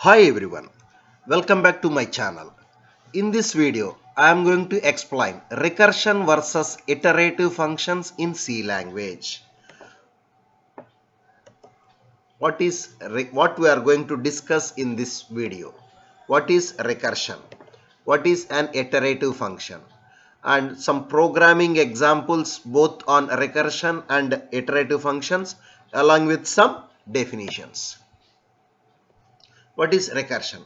Hi everyone, welcome back to my channel. In this video, I am going to explain recursion versus iterative functions in C language. What we are going to discuss in this video? What is recursion? What is an iterative function? And some programming examples both on recursion and iterative functions along with some definitions. What is recursion?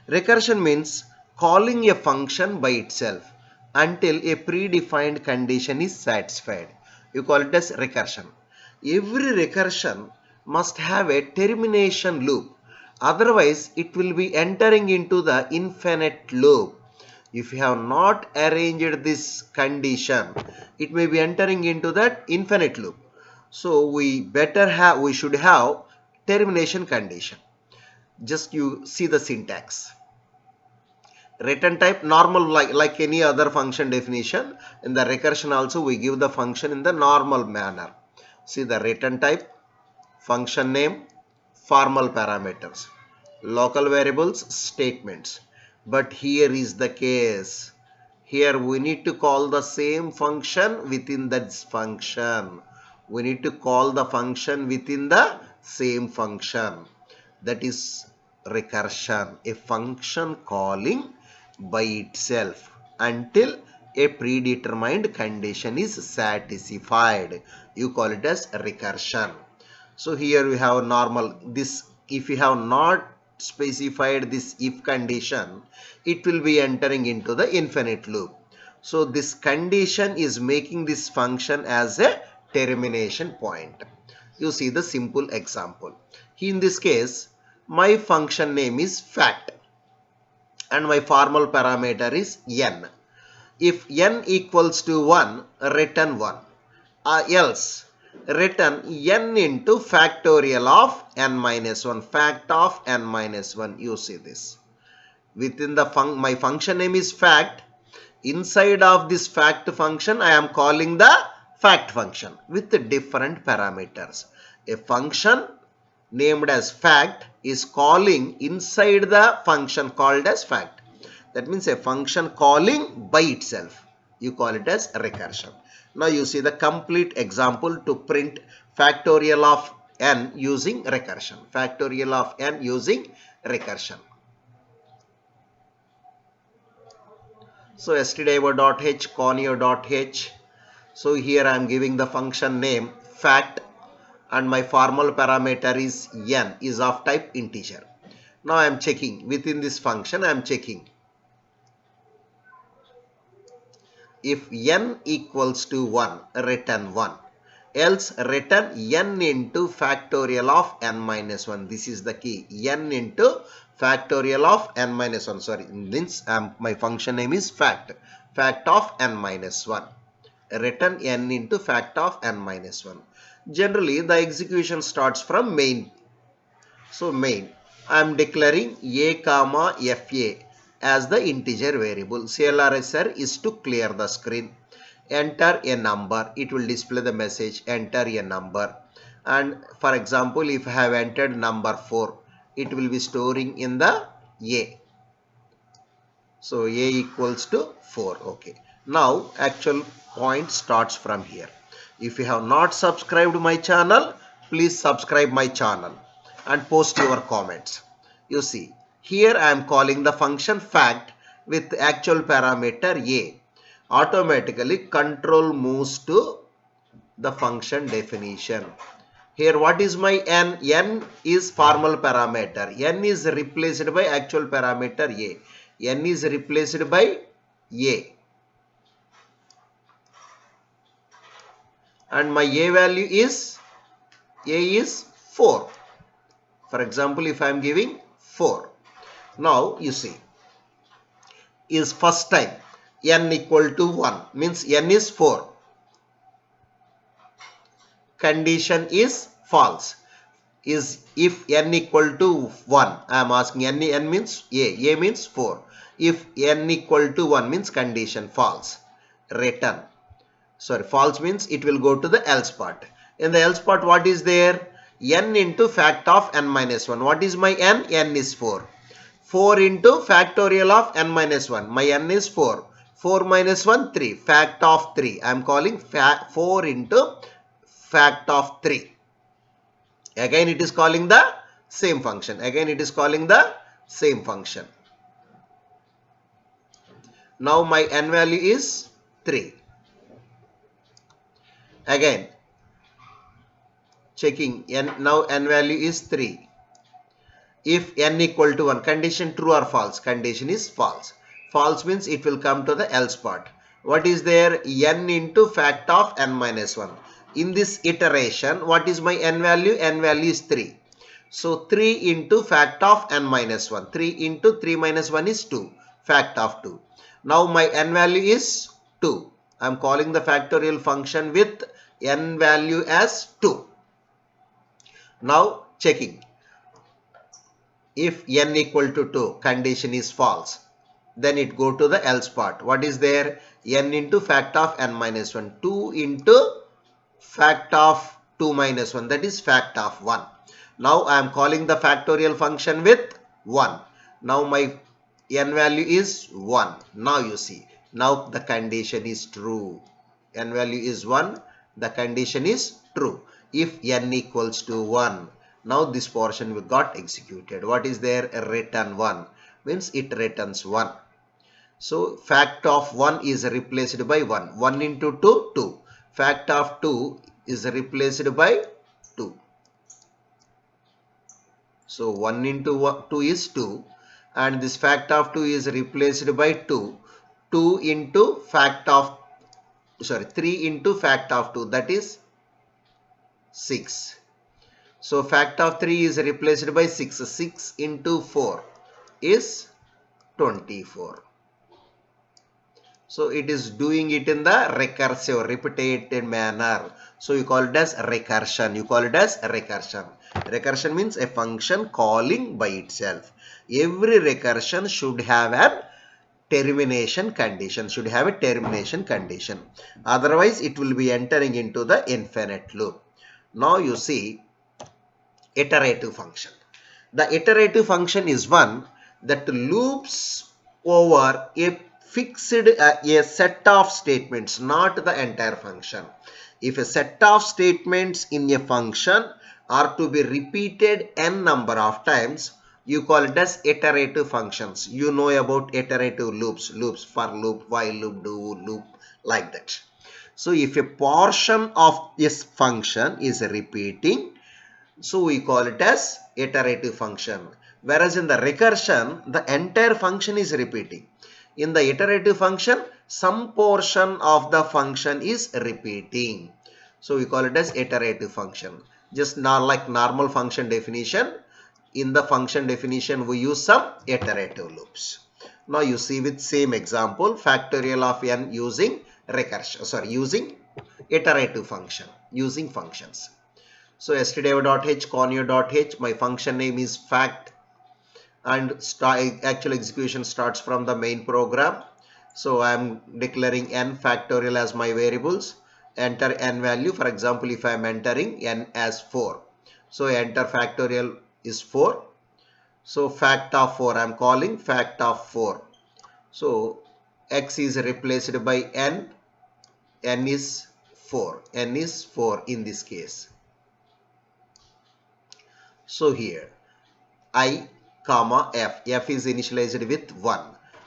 Recursion means calling a function by itself until a predefined condition is satisfied. You call it as recursion. Every recursion must have a termination loop. Otherwise, it will be entering into the infinite loop. If you have not arranged this condition, it may be entering into that infinite loop. So we should have termination condition. Just you see the syntax. Return type normal, like any other function definition. In the recursion also we give the function in the normal manner. See the return type, function name, formal parameters, local variables, statements. But here is the case. Here we need to call the same function within that function. We need to call the function within the same function. That is recursion, a function calling by itself until a predetermined condition is satisfied. You call it as recursion. So here we have normal, this if you have not specified this if condition, it will be entering into the infinite loop. So this condition is making this function as a termination point. You see the simple example. In this case, my function name is fact and my formal parameter is n. If n equals to 1, return 1. Else, return n into factorial of n minus 1. Fact of n minus 1. You see this. Within the my function name is fact. Inside of this fact function, I am calling the fact function with different parameters. A function named as fact is calling inside the function called as fact. That means a function calling by itself. You call it as recursion. Now you see the complete example to print factorial of n using recursion. Factorial of n using recursion. So stdio.h, conio.h. So here I am giving the function name fact and my formal parameter is n, is of type integer. Now I am checking within this function, I am checking if n equals to 1, return 1. Else return n into factorial of n minus 1. This is the key. N into factorial of n minus 1. Sorry, means my function name is fact. Fact of n minus 1. Return n into fact of n minus 1. Generally, the execution starts from main. So main, I am declaring a comma fa as the integer variable. CLRSR is to clear the screen. Enter a number. It will display the message. Enter a number. And for example, if I have entered number 4, it will be storing in the a. So a equals to 4. Okay. Now actual point starts from here. If you have not subscribed my channel, please subscribe my channel and post your comments. You see, here I am calling the function fact with actual parameter a. Automatically control moves to the function definition. Here what is my n? N is formal parameter. N is replaced by actual parameter a. N is replaced by a. And my a value is, a is 4. For example, if I am giving 4. Now you see, is first time n equal to 1 means n is 4. Condition is false. Is if n equal to 1, I am asking n means a means 4. If n equal to 1 means condition false. Return. Sorry, false means it will go to the else part. In the else part, what is there? N into fact of n minus 1. What is my n? N is 4. 4 into factorial of n minus 1. My n is 4. 4 minus 1, 3. Fact of 3. I am calling 4 into fact of 3. Again it is calling the same function. Again it is calling the same function. Now my n value is 3. Again checking n, now n value is 3. If n equal to 1, condition true or false? Condition is false. False means it will come to the else part. What is there? N into fact of n minus 1. In this iteration, what is my n value? N value is 3. So 3 into fact of n minus 1. 3 into 3 minus 1 is 2. Fact of 2. Now my n value is 2. I am calling the factorial function with n value as 2. Now checking. If n equal to 2, condition is false. Then it go to the else part. What is there? N into fact of n minus 1. 2 into fact of 2 minus 1. That is fact of 1. Now I am calling the factorial function with 1. Now my n value is 1. Now you see. Now the condition is true. N value is 1. The condition is true. If n equals to 1. Now this portion we got executed. What is there? Return 1. Means it returns 1. So fact of 1 is replaced by 1. 1 into 2, 2. Fact of 2 is replaced by 2. So 1 into 2 is 2. And this fact of 2 is replaced by 2. 2 into fact of, 3 into fact of 2. That is 6. So fact of 3 is replaced by 6. 6 into 4 is 24. So it is doing it in the recursive, repeated manner. So you call it as recursion. You call it as recursion. Recursion means a function calling by itself. Every recursion should have a termination condition. Should have a termination condition. Otherwise it will be entering into the infinite loop. Now you see iterative function. The iterative function is one that loops over a fixed a set of statements, not the entire function. If a set of statements in a function are to be repeated n number of times, you call it as iterative functions. You know about iterative loops, for loop, while loop, do loop, like that. So if a portion of this function is repeating, so we call it as iterative function. Whereas in the recursion, the entire function is repeating. In the iterative function, some portion of the function is repeating. So we call it as iterative function. Just not like normal function definition. In the function definition, we use some iterative loops. Now you see with same example, factorial of n using recursion, using iterative function, using functions. So stdio.h, conio.h, my function name is fact, and actual execution starts from the main program. So I am declaring n factorial as my variables. Enter n value. For example, if I am entering n as 4. So enter factorial is 4. So fact of 4, I am calling fact of 4. So x is replaced by n. N is 4. N is 4 in this case. So here I comma f. F is initialized with 1.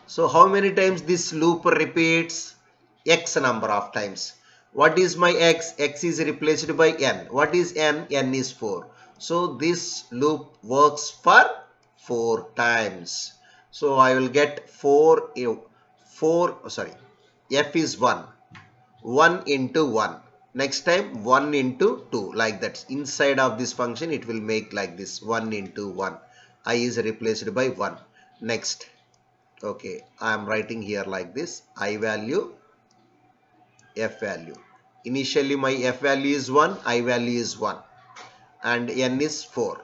So how many times this loop repeats? X number of times. What is my x? X is replaced by n. What is n? N is 4. So this loop works for 4 times. So I will get f is 1. 1 into 1. Next time 1 into 2, like that. Inside of this function it will make like this, 1 into 1. I is replaced by 1. Next, okay, I am writing here like this, I value, f value. Initially my f value is 1, I value is 1, and n is 4.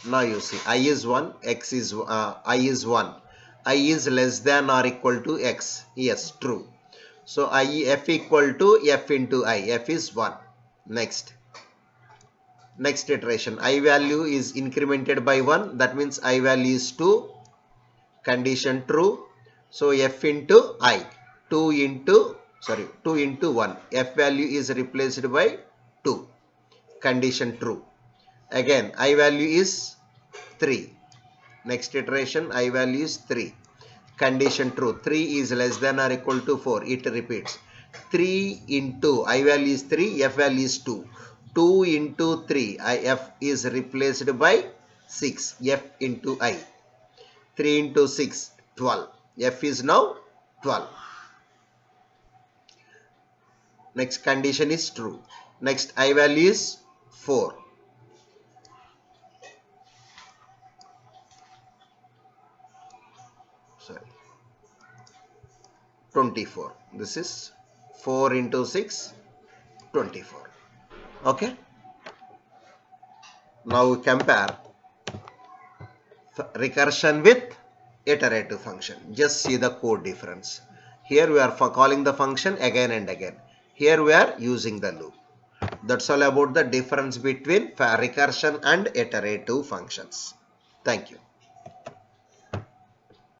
Now you see, I is 1, x is I is 1. I is less than or equal to x. Yes, true. So f equal to f into I. F is 1. Next. Next iteration, I value is incremented by 1, that means I value is 2, condition true. So f into I, 2 into 1, f value is replaced by 2, condition true. Again I value is 3. Next iteration, I value is 3, condition true. 3 is less than or equal to 4, it repeats. 3 into I value is 3, f value is 2. 2 into 3, f is replaced by 6, f into I. 3 into 6, 12. F is now 12. Next condition is true. Next I value is 4. Sorry, 24. This is 4 into 6, 24. Okay. Now compare recursion with iterative function. Just see the code difference. Here we are calling the function again and again. Here we are using the loop. That's all about the difference between recursion and iterative functions. Thank you.